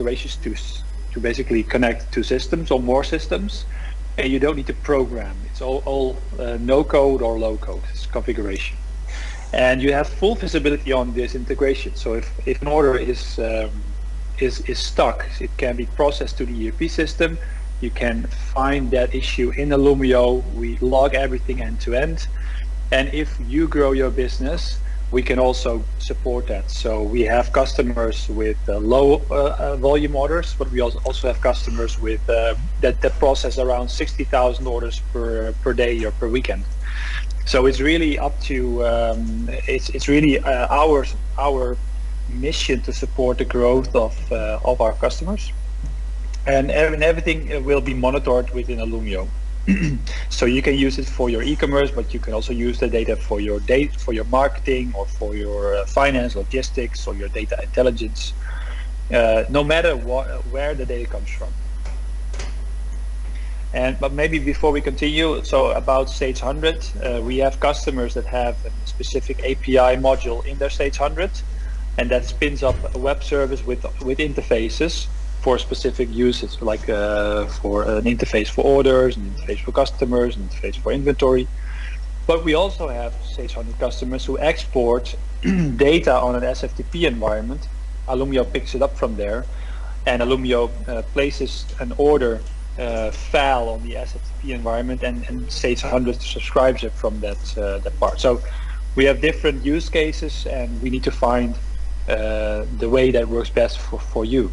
configurations to basically connect to systems or more systems, and you don't need to program. It's all no code or low code. It's configuration, and you have full visibility on this integration. So if an order is stuck, it can be processed to the ERP system. You can find that issue in Alumio. We log everything end to end, and if you grow your business, we can also support that. So we have customers with low volume orders, but we also have customers with that process around 60,000 orders per day or per weekend. So it's really up to it's really our mission to support the growth of our customers, and everything will be monitored within Alumio. So you can use it for your e-commerce, but you can also use the data for your marketing, or for your finance, logistics, or your data intelligence, no matter where the data comes from. But maybe before we continue, so about Sage 100, we have customers that have a specific API module in their Sage 100, and that spins up a web service with interfaces for specific uses, like for an interface for orders, an interface for customers, an interface for inventory. But we also have Sage 100 customers who export data on an SFTP environment. Alumio picks it up from there, and Alumio places an order file on the SFTP environment, and Sage 100 subscribes it from that part. So we have different use cases, and we need to find the way that works best for you.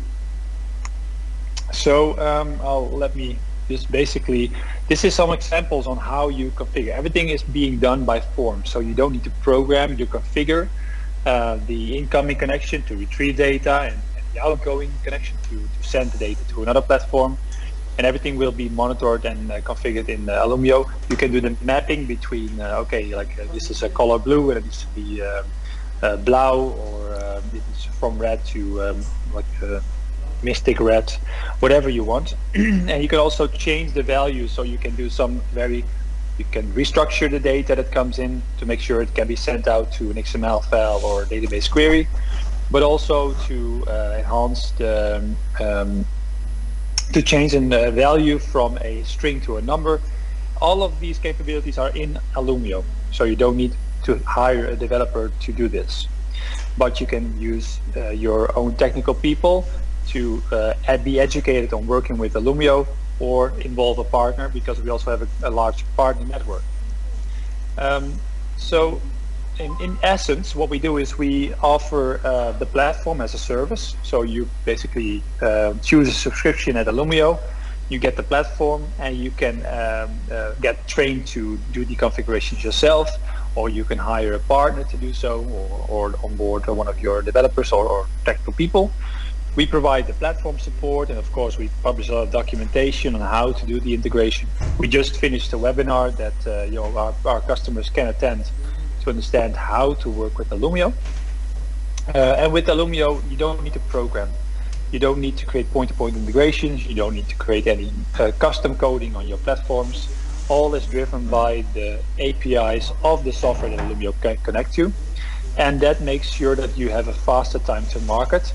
So let me just basically, this is some examples on how you configure. Everything is being done by form, so you don't need to program. You configure the incoming connection to retrieve data, and the outgoing connection to send the data to another platform, and everything will be monitored and configured in Alumio. You can do the mapping between okay, like this is a color blue, and it needs to be blau, or it's from red to mystic red, whatever you want. And you can also change the value, so you can do you can restructure the data that comes in to make sure it can be sent out to an XML file or a database query, but also to enhance the to change the value from a string to a number. All of these capabilities are in Alumio, so you don't need to hire a developer to do this, but you can use your own technical people to be educated on working with Alumio, or involve a partner, because we also have a large partner network. So in essence, what we do is we offer the platform as a service. So you basically choose a subscription at Alumio, you get the platform, and you can get trained to do the configurations yourself, or you can hire a partner to do so, or onboard one of your developers or technical people. We provide the platform support, and of course we publish a lot of documentation on how to do the integration. We just finished a webinar that our customers can attend to understand how to work with Alumio. And with Alumio, you don't need to program. You don't need to create point-to-point integrations. You don't need to create any custom coding on your platforms. All is driven by the APIs of the software that Alumio can connect to, and that makes sure that you have a faster time to market.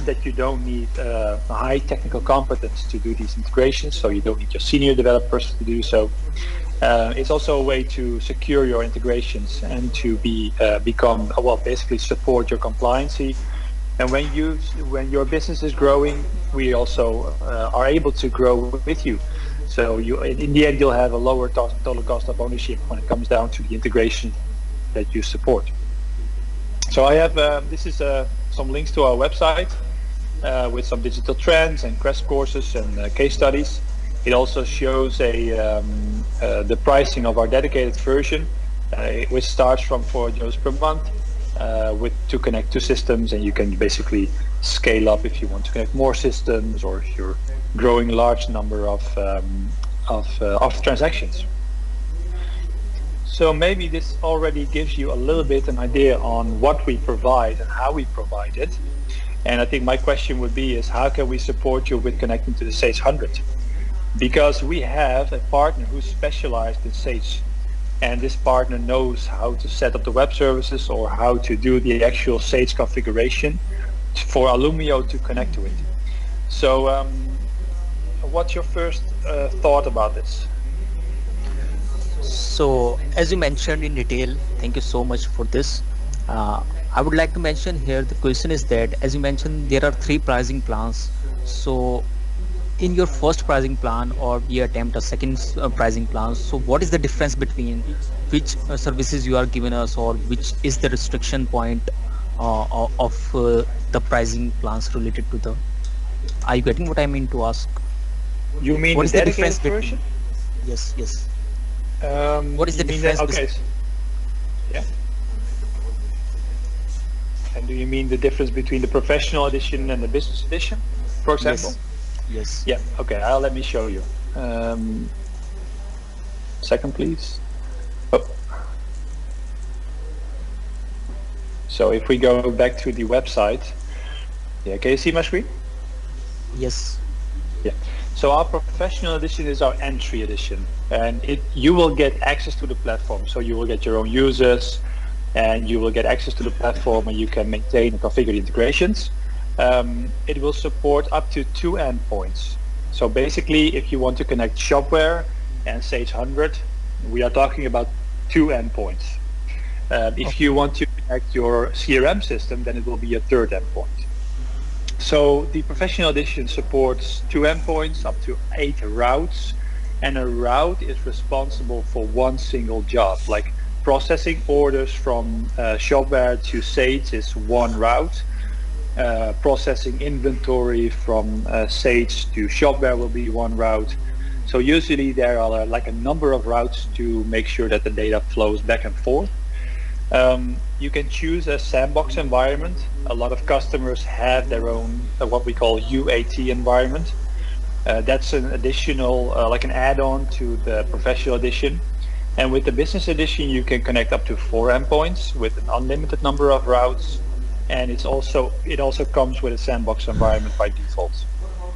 That you don't need high technical competence to do these integrations, so you don't need your senior developers to do so. It's also a way to secure your integrations and to become basically support your compliancy. And when your business is growing, we also are able to grow with you. So in the end, you'll have a lower total cost of ownership when it comes down to the integration that you support. So I have this is some links to our website with some digital trends and crash courses and case studies. It also shows the pricing of our dedicated version, which starts from €4 per month to connect to systems, and you can basically scale up if you want to connect more systems, or if you're growing a large number of transactions. So maybe this already gives you a little bit an idea on what we provide and how we provide it. And I think my question would be is, how can we support you with connecting to the Sage 100? Because we have a partner who's specialized in Sage, and this partner knows how to set up the web services or how to do the actual Sage configuration for Alumio to connect to it. So what's your first thought about this? So, as you mentioned in detail, thank you so much for this. I would like to mention here the question is that, as you mentioned, there are three pricing plans. So, in your first pricing plan, or we attempt a second pricing plan, so what is the difference between which services you are giving us, or which is the restriction point of the pricing plans related to the? Are you getting what I mean to ask? You mean What the is the dedicated difference version? between? Yes, yes. What is the You mean that? difference? Okay. Yeah. And do you mean the difference between the professional edition and the business edition, for example? Yes, yes. Yeah. Okay. Let me show you. Second, please. Oh. So if we go back to the website, yeah, can you see my screen? Yes. Yeah. So our professional edition is our entry edition, and you will get access to the platform. So you will get your own users, and you will get access to the platform, and you can maintain and configure the integrations. It will support up to 2 endpoints. So basically, if you want to connect Shopware and Sage 100, we are talking about 2 endpoints. If you want to connect your CRM system, then it will be a third endpoint. So the professional edition supports 2 endpoints, up to 8 routes, and a route is responsible for one single job. Like processing orders from Shopware to Sage is one route. Processing inventory from Sage to Shopware will be one route. So usually there are like a number of routes to make sure that the data flows back and forth. You can choose a sandbox environment. A lot of customers have their own what we call UAT environment. That's an additional, like an add-on to the professional edition. And with the business edition, you can connect up to 4 endpoints with an unlimited number of routes. And it also comes with a sandbox environment by default.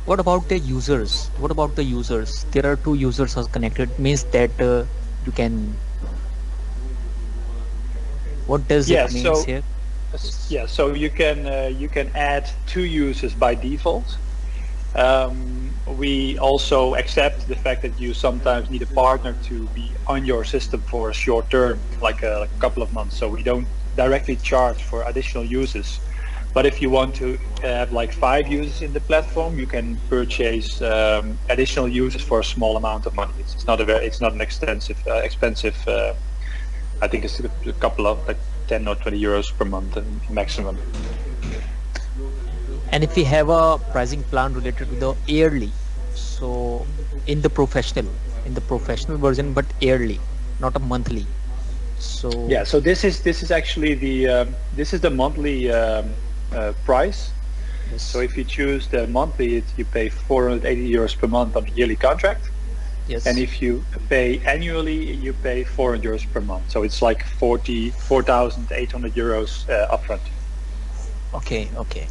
What about the users? What about the users? There are 2 users are connected. Means that you can. What does Yeah. it means So here? yeah. So you can add 2 users by default. We also accept the fact that you sometimes need a partner to be on your system for a short term, like a couple of months. So we don't directly charge for additional users. But if you want to have like 5 users in the platform, you can purchase additional users for a small amount of money. It's not an expensive. I think it's a couple of like 10 or 20 euros per month maximum. And if we have a pricing plan related to the yearly, so in the professional version, but yearly, not a monthly. So Yeah, so this is actually this is the monthly price. So yes, if you choose the monthly, you pay 480 euros per month on a yearly contract, and yes. if you pay annually, you pay 400 euros per month. So it's like 4,800 euros upfront. Okay, okay.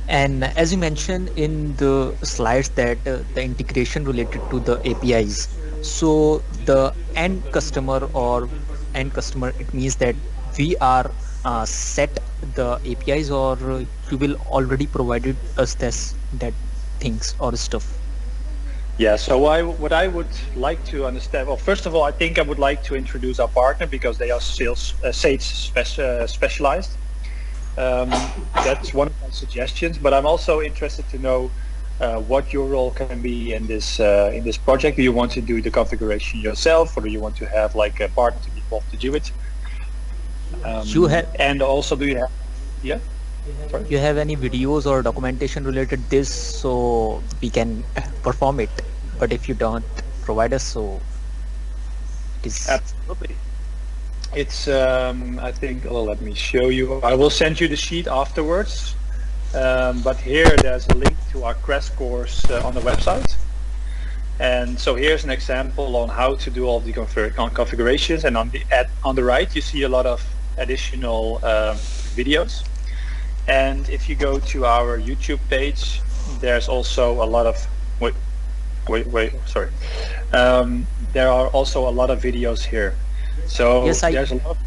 And as you mentioned in the slides that the integration related to the APIs, so the end customer, it means that we are set the APIs, or you will already provided us that things or stuff. Yeah, so what I would like to understand, well, first of all, I think I would like to introduce our partner because they are Sage specialized. That's one of my suggestions, but I'm also interested to know what your role can be in this project. Do you want to do the configuration yourself, or do you want to have like a partner to be involved to do it? You have And also, do you have? Yeah, sorry. you have any videos or documentation related this, so we can perform it. But if you don't provide us, so it is. Absolutely. It's I think. Well, let me show you. I will send you the sheet afterwards. But here there's a link to our crash course on the website. And so here's an example on how to do all the configurations. And on the right, you see a lot of additional videos. And if you go to our YouTube page, there's also a lot of sorry. There are also a lot of videos here. So Yes, there's a lot of,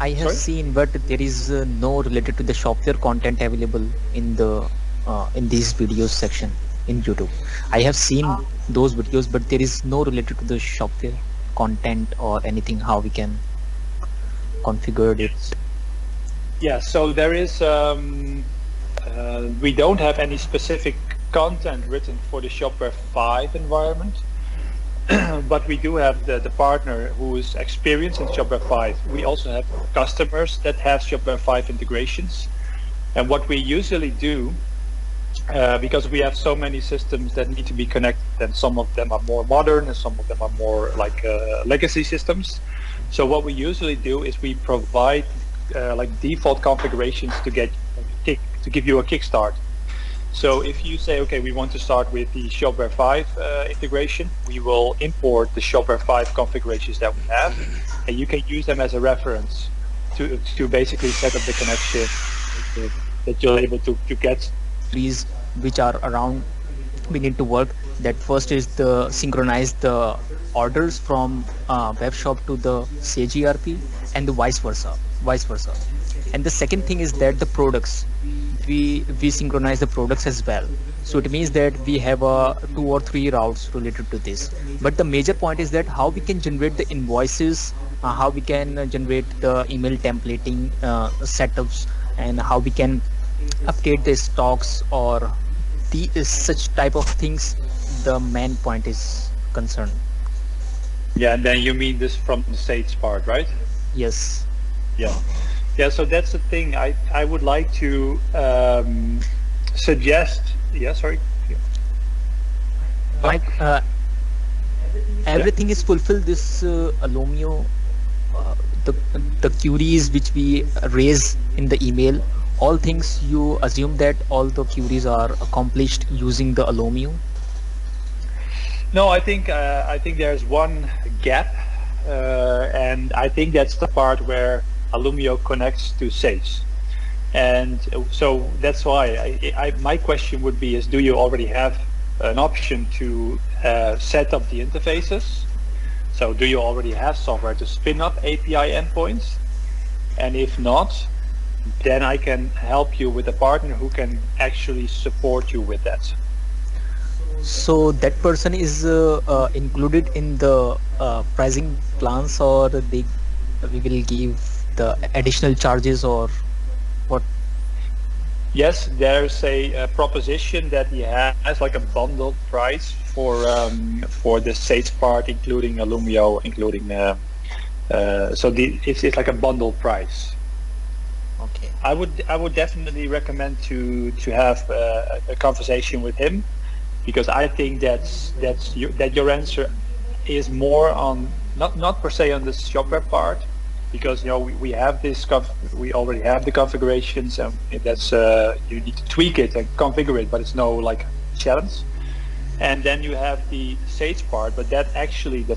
I have sorry? seen, but there is no related to the Shopware content available in the in these videos section in YouTube. I have seen those videos, but there is no related to the Shopware content or anything, how we can configure it. Yes. Yeah, so there is, we don't have any specific content written for the Shopware 5 environment, but we do have the partner who is experienced in Shopware 5. We also have customers that have Shopware 5 integrations. And what we usually do, because we have so many systems that need to be connected, and some of them are more modern and some of them are more like legacy systems. So what we usually do is we provide like default configurations to give you a kickstart. So if you say, okay, we want to start with the Shopware 5 integration, we will import the Shopware 5 configurations that we have, and you can use them as a reference to basically set up the connection that you're able to get. Please, which are around, we need to work. That first is the synchronize the orders from web shop to the Sage ERP, and the vice versa. And the second thing is that the products, we synchronize the products as well. So it means that we have 2 or 3 routes related to this. But the major point is that how we can generate the invoices, how we can generate the email templating setups, and how we can update the stocks or such type of things. The main point is concerned. Yeah, and then you mean this from the Sage part, right? Yes. Yeah, so that's the thing. I would like to suggest. Yeah, sorry. Like everything is fulfilled. This alumio, the queries which we raise in the email, all things, you assume that all the queries are accomplished using the alumio? No, I think there's one gap, and I think that's the part where alumio connects to Sage. And so that's why my question would be is, do you already have an option to set up the interfaces? So do you already have software to spin up API endpoints? And if not, then I can help you with a partner who can actually support you with that. So that person is included in the pricing plans, or we will give the additional charges, or what? Yes, there's a proposition that he has like a bundled price for the Sage part, including alumio, including so it's like a bundled price. Okay. I would definitely recommend to have a conversation with him, because I think that your answer is more on not per se on the Shopware part, because we have we already have the configurations, and that's you need to tweak it and configure it, but it's no like challenge. And then you have the Sage part, but that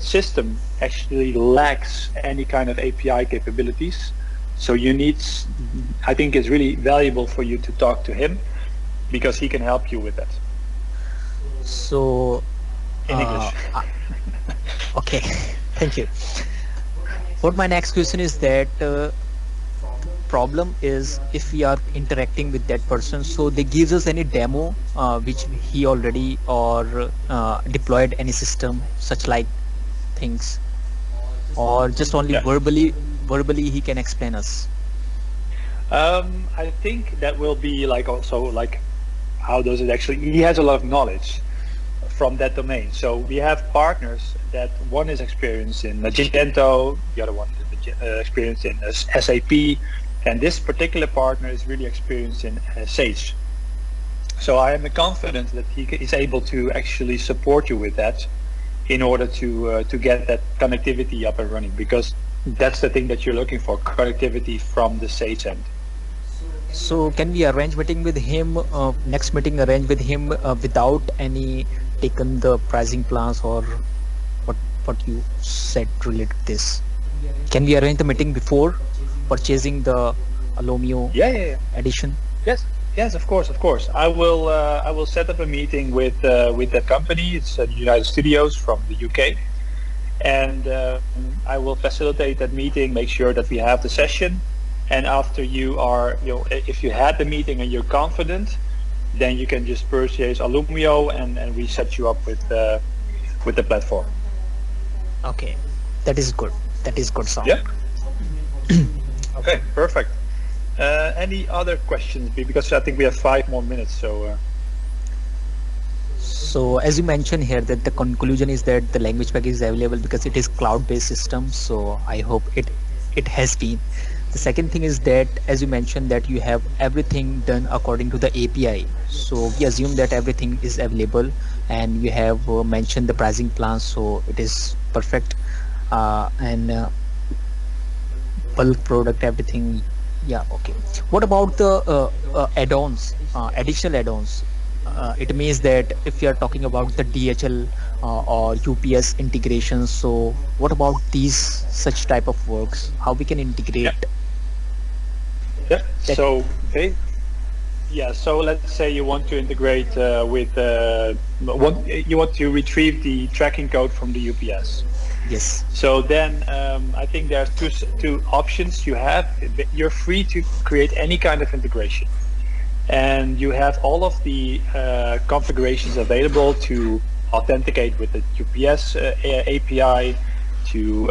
system actually lacks any kind of API capabilities. So I think it's really valuable for you to talk to him, because he can help you with that. So in English. Okay, thank you. What my next question is that problem is, if we are interacting with that person, so they gives us any demo which he already or deployed any system, such like things, or just only verbally he can explain us? I think that will be like also like how does it actually, he has a lot of knowledge from that domain. So we have partners that one is experienced in Magento, the other one is experienced in SAP, and this particular partner is really experienced in Sage. So I am confident that he is able to actually support you with that in order to get that connectivity up and running, because that's the thing that you're looking for, connectivity from the Sage end. So can we arrange meeting with him, next meeting arrange with him without any taken the pricing plans, or what you said related to this? Can we arrange the meeting before purchasing the alumio edition? Yes, of course. I will set up a meeting with that company. It's United Studios from the UK, and I will facilitate that meeting, make sure that we have the session. And after you are, if you had the meeting and you're confident, then you can just purchase Alumio, and we set you up with the platform. Okay, that is good. That is good sound. Yeah. Okay, perfect. Any other questions? Because I think we have 5 more minutes. So as you mentioned here, that the conclusion is that the language package is available because it is cloud-based system. So I hope it has been. The second thing is that, as you mentioned, that you have everything done according to the API. So we assume that everything is available, and you have mentioned the pricing plan. So it is perfect. And bulk product, everything. Yeah, okay. What about the add-ons, additional add-ons? It means that if you are talking about the DHL or UPS integration, so what about these such type of works? How we can integrate Yeah. that? So let's say you want to integrate you want to retrieve the tracking code from the UPS. Yes. So then I think there's two options you have. You're free to create any kind of integration, and you have all of the configurations available to authenticate with the UPS API, to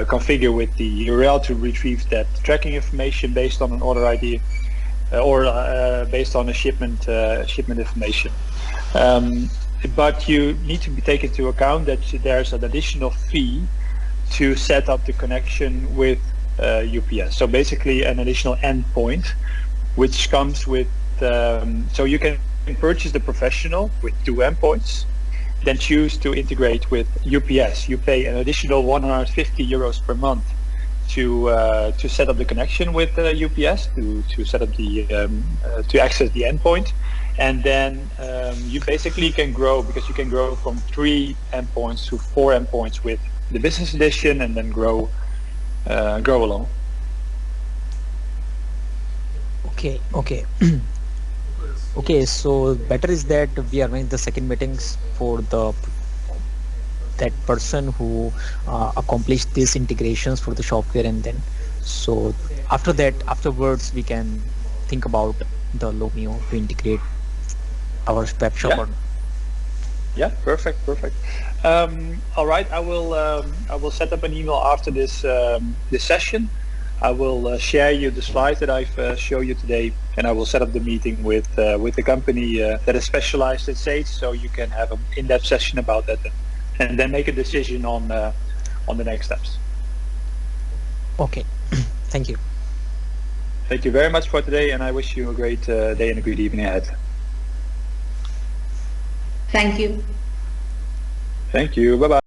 configure with the URL to retrieve that tracking information based on an order ID, or based on a shipment information. But you need to take into account that there's an additional fee to set up the connection with UPS. So basically an additional endpoint, which comes with, so you can purchase the professional with 2 endpoints, then choose to integrate with UPS. You pay an additional 150 euros per month to set up the connection with UPS, to set up the to access the endpoint. And then you basically can grow, because you can grow from 3 endpoints to 4 endpoints with the business edition, and then grow along. Okay. Okay, so better is that we arrange the second meetings for that person who accomplished these integrations for the software, and then so afterwards we can think about the Alumio to integrate our web shop. Yeah. Yeah, perfect. All right, I will set up an email after this session. I will share you the slides that I've shown you today, and I will set up the meeting with the company that is specialized in Sage, so you can have an in-depth session about that, and then make a decision on the next steps. Okay, thank you. Thank you very much for today, and I wish you a great day and a good evening ahead. Thank you. Thank you. Bye-bye.